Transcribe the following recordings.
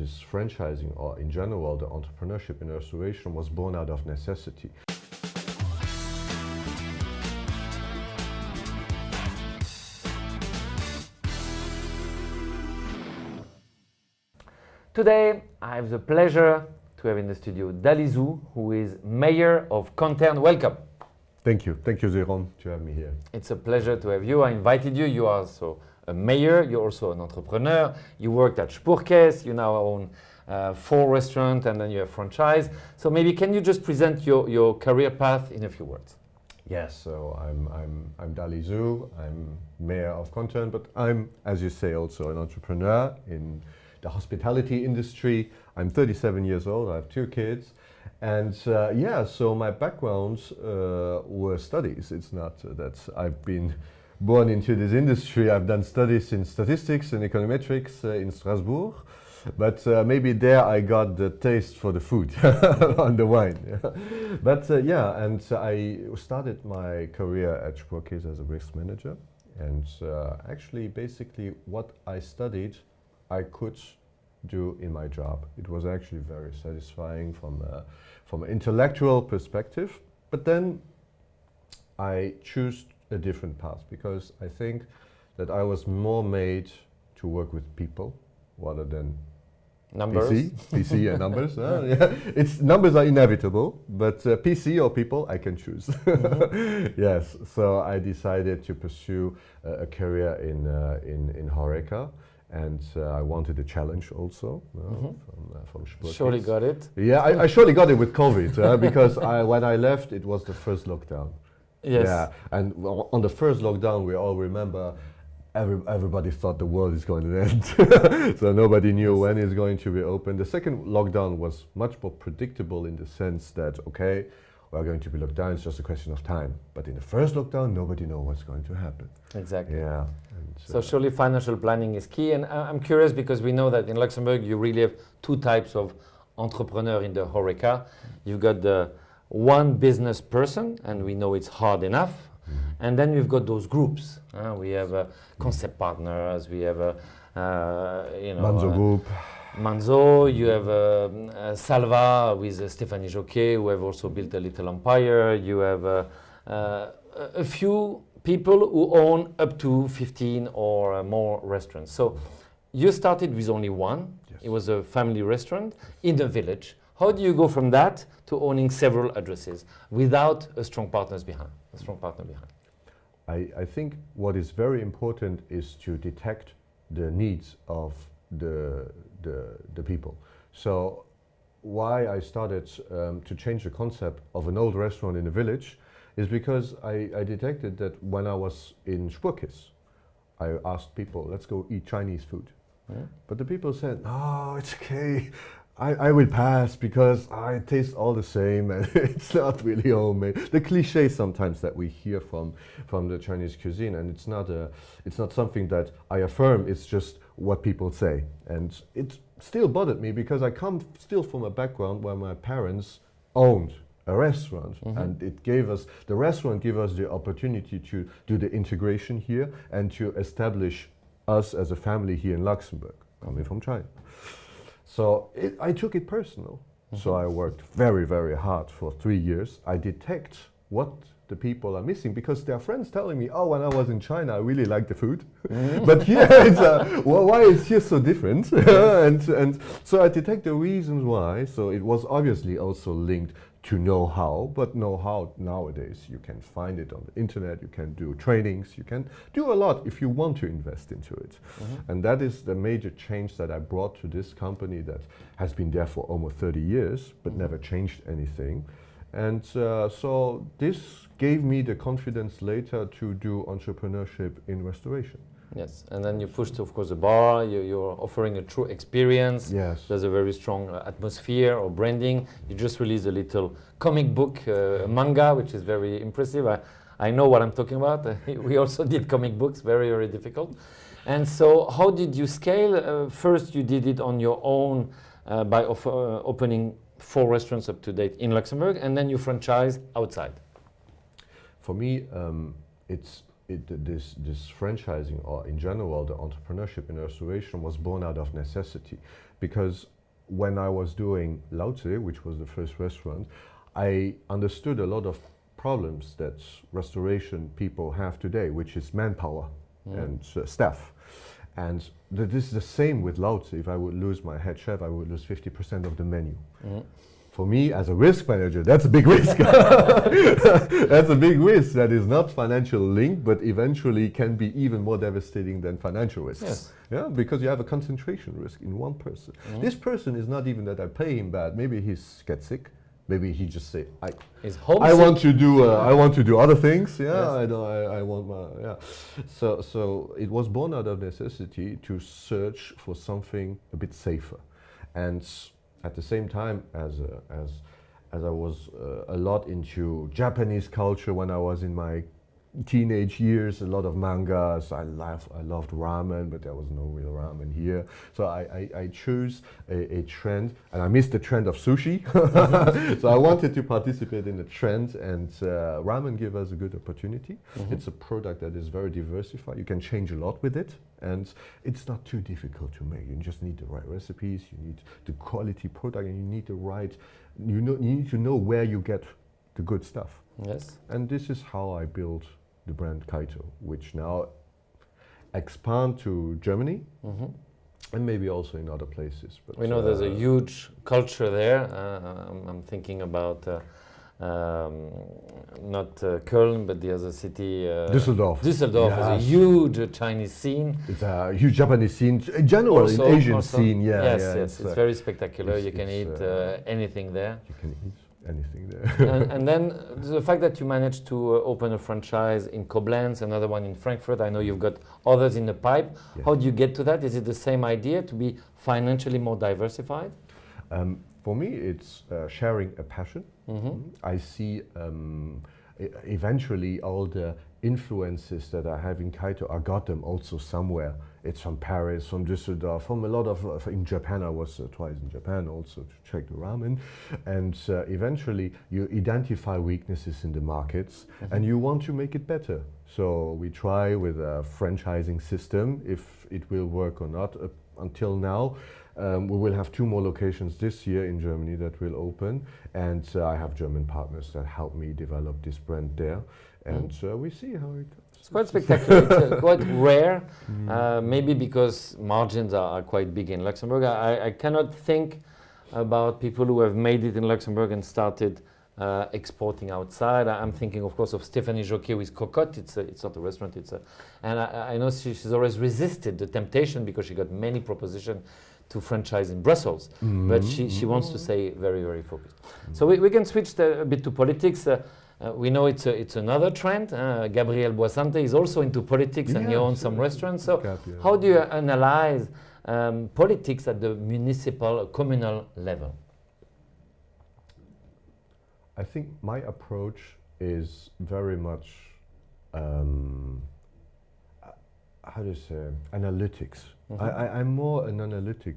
this franchising, or in general, the entrepreneurship in restoration was born out of necessity. Today, I have the pleasure to have in the studio Dali, who is mayor of Contern. Welcome. Thank you, Jérôme, to have me here. It's a pleasure to have you. I invited you. You are also a mayor. You're also an entrepreneur. You worked at Spurkes. You now own 4 restaurants, and then you have franchise. So maybe can you just present your career path in a few words? Yes, so I'm Dali. I'm mayor of Contern, but I'm, as you say, also an entrepreneur in the hospitality industry. I'm 37 years old. I have 2 kids. And so my background were studies. It's not that I've been born into this industry. I've done studies in statistics and econometrics in Strasbourg, but maybe there I got the taste for the food on the wine. But and I started my career at Spurkes as a risk manager. And actually, basically, what I studied, I could do in my job. It was actually very satisfying from an intellectual perspective. But then I chose a different path because I think that I was more made to work with people rather than numbers. PC and numbers. It's numbers are inevitable, but PC or people I can choose. Mm-hmm. Yes, so I decided to pursue a career in HoReCa. And I wanted a challenge also from Spurkes. Surely got it. Yeah, I surely got it with COVID because when I left, it was the first lockdown. Yes. Yeah, and on the first lockdown, we all remember everybody thought the world is going to end. So nobody knew when it's going to be open. The second lockdown was much more predictable in the sense that, okay, we're going to be locked down, it's just a question of time. But in the first lockdown, nobody knows what's going to happen. Exactly. Yeah. So surely financial planning is key. And I'm curious because we know that in Luxembourg, you really have 2 types of entrepreneur in the HoReCa. You've got the one business person, and we know it's hard enough. Mm-hmm. And then we've got those groups. We have concept partners, we have Manzo Group. Manzo, you have Salva with Stéphanie Joquet, who have also built a little empire. You have a few people who own up to 15 or more restaurants. So you started with only one. Yes. It was a family restaurant in the village. How do you go from that to owning several addresses without a strong partner behind? I think what is very important is to detect the needs of the people. So why I started to change the concept of an old restaurant in a village is because I detected that when I was in Spurkes, I asked people, let's go eat Chinese food. Yeah. But the people said, no, it's okay. I will pass because I taste all the same and it's not really homemade. The cliché sometimes that we hear from the Chinese cuisine, and it's not something that I affirm, it's just what people say. And it still bothered me because I come still from a background where my parents owned a restaurant, mm-hmm. and the restaurant gave us the opportunity to do the integration here and to establish us as a family here in Luxembourg, coming from China. So I took it personal. Mm-hmm. So I worked very, very hard for 3 years. I detect what the people are missing because there are friends telling me, oh, when I was in China, I really liked the food. Mm-hmm. But here, it's why is here so different? and so I detect the reasons why. So it was obviously also linked to know-how, but know-how nowadays, you can find it on the internet, you can do trainings, you can do a lot if you want to invest into it. Mm-hmm. And that is the major change that I brought to this company that has been there for almost 30 years, but mm-hmm. never changed anything. And so this gave me the confidence later to do entrepreneurship in restoration. Yes, and then you pushed, of course, the bar. You're offering a true experience. Yes. There's a very strong atmosphere or branding. You just released a little comic book, a manga, which is very impressive. I know what I'm talking about. We also did comic books, very, very difficult. And so how did you scale? First, you did it on your own by opening 4 restaurants up to date in Luxembourg, and then you franchise outside. For me, this franchising, or in general, the entrepreneurship in restoration was born out of necessity, because when I was doing Laozi, which was the first restaurant, I understood a lot of problems that restoration people have today, which is manpower and staff. And this is the same with Laozi. If I would lose my head chef, I would lose 50% of the menu. For me, as a risk manager, that's a big risk. That's a big risk that is not financial linked, but eventually can be even more devastating than financial risks. Yes. Yeah, because you have a concentration risk in one person. This person is not even that I pay him bad. Maybe he gets sick. Maybe he just say, I want to do other things. Yeah, Yes. I want my, yeah. So it was born out of necessity to search for something a bit safer, and at the same time, as I was a lot into Japanese culture when I was in my teenage years, a lot of mangas. I loved ramen, but there was no real ramen here. So I chose a trend, and I missed the trend of sushi. So I wanted to participate in the trend, and ramen gave us a good opportunity. It's a product that is very diversified. You can change a lot with it, and it's not too difficult to make. You just need the right recipes, you need the quality product, and you need the right, you need to know where you get the good stuff. Yes. And this is how I built the brand Kaito, which now expand to Germany and maybe also in other places. But we know there's a huge culture there. I'm thinking about not Köln, but the other city. Düsseldorf. Düsseldorf has a huge Chinese scene. It's a huge Japanese scene, in general, Also- in Asian also- scene. Yes, yeah, it's very spectacular. You can eat anything there. You can eat anything there. and then the fact that you managed to open a franchise in Koblenz, another one in Frankfurt. I know you've got others in the pipe. Yeah. How do you get to that? Is it the same idea to be financially more diversified? For me, it's sharing a passion. I see eventually all the influences that I have in Kaito, I got them also somewhere. It's from Paris, from Düsseldorf, from a lot of, in Japan, I was twice in Japan also to check the ramen. And eventually you identify weaknesses in the markets and you want to make it better. So we try with a franchising system, if it will work or not. Until now, we will have 2 more locations this year in Germany that will open, and I have German partners that help me develop this brand there, and we see how it goes. It's quite spectacular. It's quite rare, maybe because margins are quite big in Luxembourg. I cannot think about people who have made it in Luxembourg and started exporting outside. I'm thinking, of course, of Stéphanie Jocquet with Cocotte. It's not a restaurant. And I know she's always resisted the temptation because she got many propositions to franchise in Brussels, but she wants to stay very, very focused. So we can switch a bit to politics. We know it's another trend. Gabriel Boissante is also into politics, and he owns some restaurants. So how do you analyze politics at the municipal, communal level? I think my approach is very much, how do you say, analytics. I'm more an analytic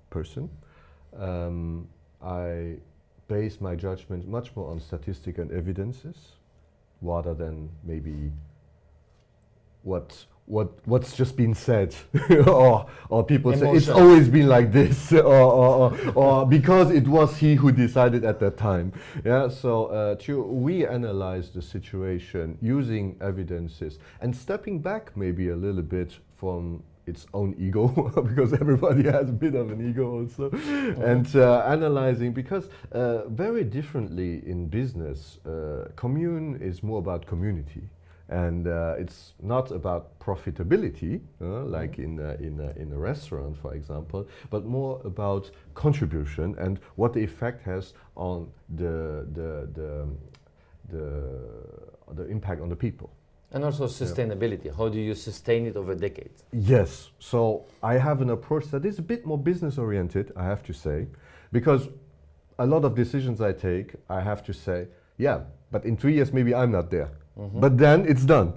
person. I base my judgment much more on statistics and evidences rather than maybe what's just been said or people say it's always been like this or because it was he who decided at that time. Yeah, so we analyze the situation using evidences and stepping back maybe a little bit from its own ego because everybody has a bit of an ego also, and analyzing because very differently in business, commune is more about community. And it's not about profitability, like in a restaurant, for example, but more about contribution and what the effect has on the impact on the people. And also sustainability. Yeah. How do you sustain it over decades? Yes. So I have an approach that is a bit more business oriented, I have to say, because a lot of decisions I take, I have to say, yeah, but in 3 years maybe I'm not there. But then it's done,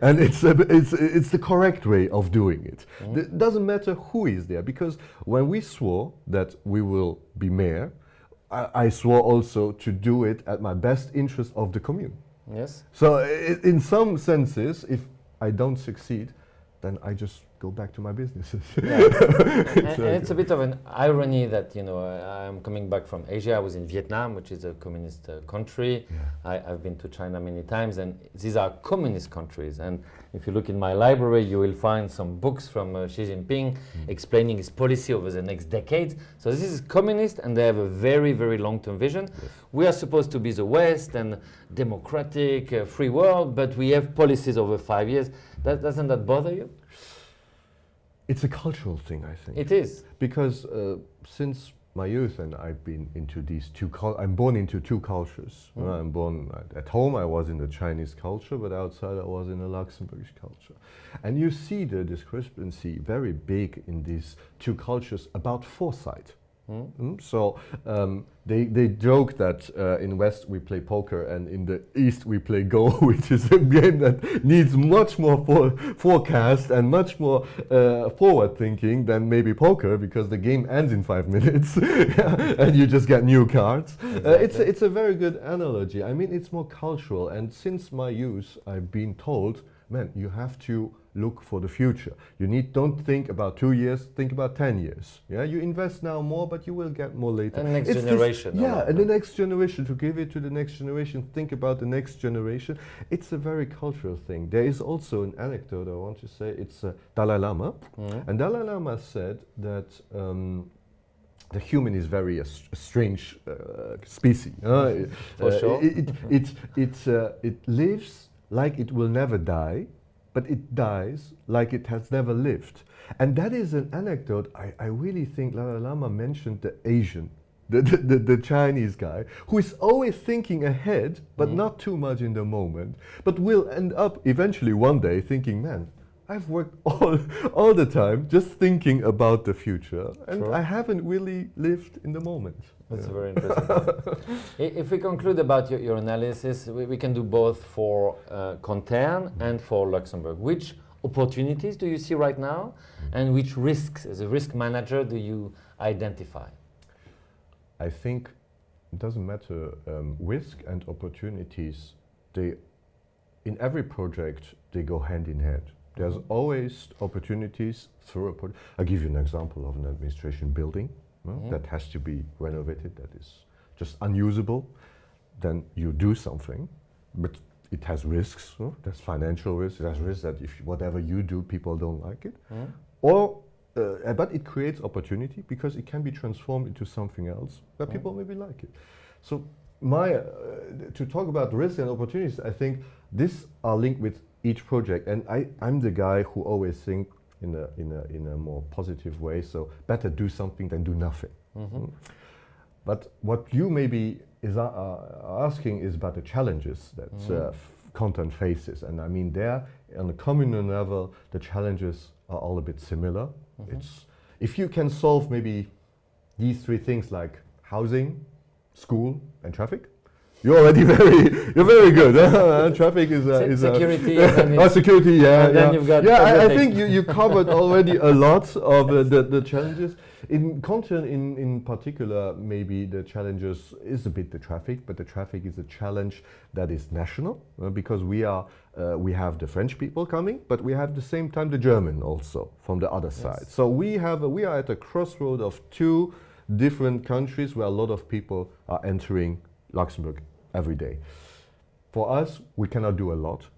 and it's the correct way of doing it. It doesn't matter who is there, because when we swore that we will be mayor, I swore also to do it at my best interest of the commune. Yes. So in some senses, if I don't succeed, then I just go back to my businesses. Yeah. and it's a bit of an irony that, I'm coming back from Asia. I was in Vietnam, which is a communist country. Yeah. I've been to China many times, and these are communist countries. And if you look in my library, you will find some books from Xi Jinping explaining his policy over the next decades. So this is communist, and they have a very, very long-term vision. Yes. We are supposed to be the West and democratic, free world, but we have policies over 5 years. Doesn't that bother you? It's a cultural thing, I think. It is. Because since my youth, and I've been into these I'm born into two cultures. I'm born at home, I was in the Chinese culture, but outside I was in the Luxembourgish culture. And you see the discrepancy very big in these two cultures about foresight. So they joke that in West we play poker and in the East we play Go, which is a game that needs much more forecast and much more forward thinking than maybe poker, because the game ends in 5 minutes and you just get new cards. Exactly. It's a very good analogy. I mean, it's more cultural, and since my youth I've been told, man, you have to look for the future. Don't think about 2 years, think about 10 years. Yeah, you invest now more, but you will get more later. And next generation. And the next generation, to give it to the next generation, think about the next generation. It's a very cultural thing. There is also an anecdote I want to say. It's Dalai Lama. And Dalai Lama said that the human is very a strange species. For sure. It lives like it will never die, but it dies like it has never lived. And that is an anecdote. I really think Dalai Lama mentioned the Asian, the Chinese guy, who is always thinking ahead, but not too much in the moment, but will end up eventually one day thinking, man, I've worked all the time just thinking about the future, and Sure. I haven't really lived in the moment. That's very interesting. If we conclude about your analysis, we can do both for Contern and for Luxembourg. Which opportunities do you see right now, and which risks, as a risk manager, do you identify? I think it doesn't matter, risk and opportunities, in every project, they go hand in hand. There's always opportunities through a project. I'll give you an example of an administration building that has to be renovated, that is just unusable. Then you do something, but it has risks. There's financial risks, it has risks that if whatever you do, people don't like it. But it creates opportunity because it can be transformed into something else where people maybe like it. So to talk about risks and opportunities, I think these are linked with each project, and I'm the guy who always think in a more positive way. So better do something than do nothing. But what you maybe is asking is about the challenges that Contern faces, and I mean there on the communal level the challenges are all a bit similar. It's if you can solve maybe these three things like housing, school, and traffic, you're already you're very good. Traffic is security. Security. Yeah, and then you've got I think you covered already a lot of the challenges. In Contern, in particular, maybe the challenges is a bit the traffic, but the traffic is a challenge that is national because we have the French people coming, but we have at the same time the German also from the other side. So we are at a crossroad of two different countries where a lot of people are entering Luxembourg every day. For us, we cannot do a lot,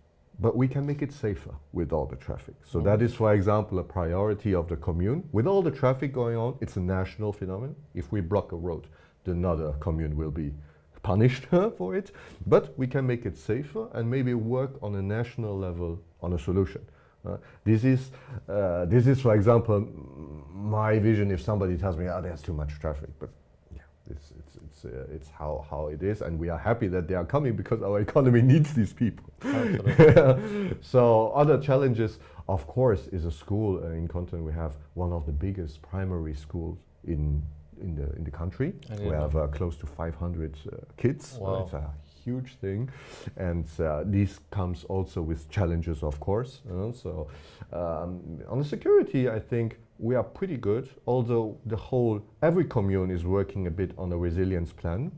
but we can make it safer with all the traffic. So that is, for example, a priority of the commune. With all the traffic going on, it's a national phenomenon. If we block a road, another commune will be punished for it. But we can make it safer and maybe work on a national level on a solution. This is, for example, my vision. If somebody tells me, there's too much traffic, but it's how it is, and we are happy that they are coming because our economy needs these people. So other challenges, of course, is a school. In Contern we have one of the biggest primary schools in the country. We have close to 500 kids. Wow. It's a huge thing, and this comes also with challenges, of course. So on the security, I think we are pretty good, although every commune is working a bit on a resilience plan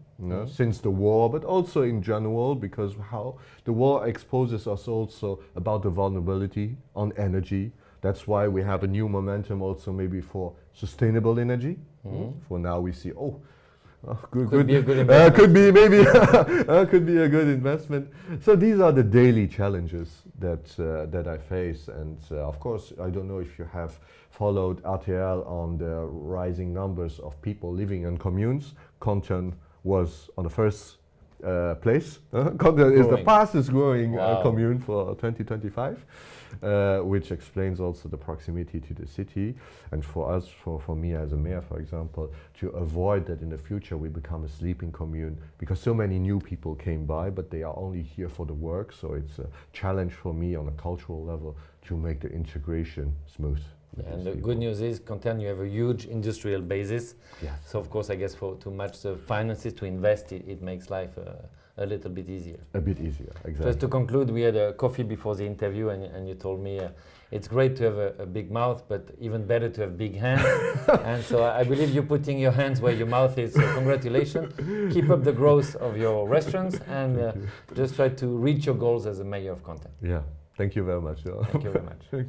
since the war, but also in general, because how the war exposes us also about the vulnerability on energy, That's why we have a new momentum also maybe for sustainable energy. For now we see, Could be a good investment. could be maybe could be a good investment. So these are the daily challenges that I face, and of course I don't know if you have followed RTL on the rising numbers of people living in communes. Contern was on the first place. Contern is the fastest growing commune for 2025. Which explains also the proximity to the city, and for us, for me as a mayor, for example, to avoid that in the future we become a sleeping commune, because so many new people came by, but they are only here for the work. So it's a challenge for me on a cultural level to make the integration smooth. And the good news is, Contern, you have a huge industrial basis. Yes. So of course, I guess to match the finances to invest, it makes life a little bit easier. A bit easier, exactly. Just to conclude, we had a coffee before the interview, and you told me it's great to have a big mouth, but even better to have big hands. And so I believe you're putting your hands where your mouth is. So congratulations. Keep up the growth of your restaurants, and just try to reach your goals as a mayor of Contern. Yeah, thank you very much. Thank you very much.